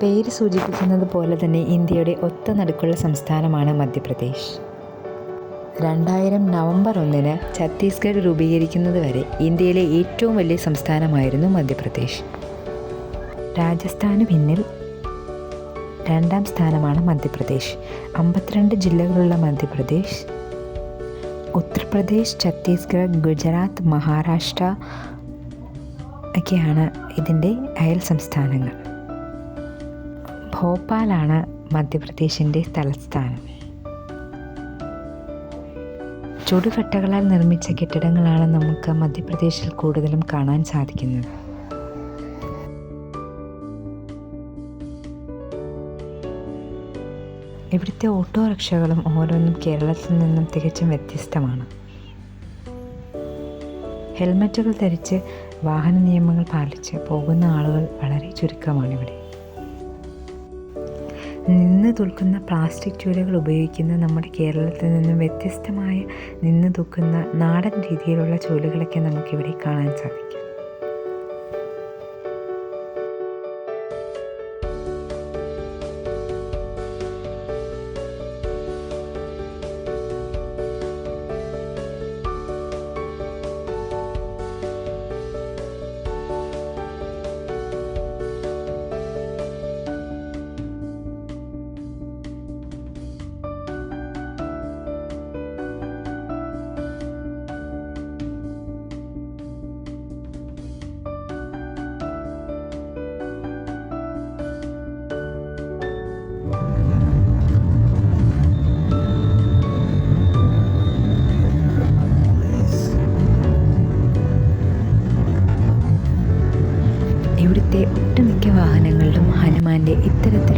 പേര് സൂചിപ്പിക്കുന്നത് പോലെ തന്നെ ഇന്ത്യയുടെ ഒത്ത നടുക്കുള്ള സംസ്ഥാനമാണ് മധ്യപ്രദേശ്. 2000 നവംബർ 1 ഛത്തീസ്ഗഡ് രൂപീകരിക്കുന്നത് വരെ ഇന്ത്യയിലെ ഏറ്റവും വലിയ സംസ്ഥാനമായിരുന്നു മധ്യപ്രദേശ്. രാജസ്ഥാന് പിന്നിൽ 2ാം സ്ഥാനമാണ് മധ്യപ്രദേശ്. 52 ജില്ലകളുള്ള മധ്യപ്രദേശ് ഉത്തർപ്രദേശ്, ഛത്തീസ്ഗഡ്, ഗുജറാത്ത്, മഹാരാഷ്ട്ര ഒക്കെയാണ് ഇതിൻ്റെ അയൽ സംസ്ഥാനങ്ങൾ. ഭോപ്പാലാണ് മധ്യപ്രദേശിൻ്റെ തലസ്ഥാനം. ചുടുകട്ടകളാൽ നിർമ്മിച്ച കെട്ടിടങ്ങളാണ് നമുക്ക് മധ്യപ്രദേശിൽ കൂടുതലും കാണാൻ സാധിക്കുന്നത്. ഇവിടുത്തെ ഓട്ടോറിക്ഷകളും ഓരോന്നും കേരളത്തിൽ നിന്നും തികച്ചും വ്യത്യസ്തമാണ്. ഹെൽമറ്റുകൾ ധരിച്ച് വാഹന നിയമങ്ങൾ പാലിച്ച് പോകുന്ന ആളുകൾ വളരെ ചുരുക്കമാണിവിടെ. നിന്ന് തൂക്കുന്ന പ്ലാസ്റ്റിക് ചൂലുകൾ ഉപയോഗിക്കുന്ന നമ്മുടെ കേരളത്തിൽ നിന്നും വ്യത്യസ്തമായ നിന്ന് തൂക്കുന്ന നാടൻ രീതിയിലുള്ള ചൂലുകളൊക്കെ നമുക്കിവിടെ കാണാൻ സാധിക്കും. ഇവിടുത്തെ ഒട്ടുമിക്ക വാഹനങ്ങളിലും ഹനുമാൻ്റെ ഇത്തരത്തിൽ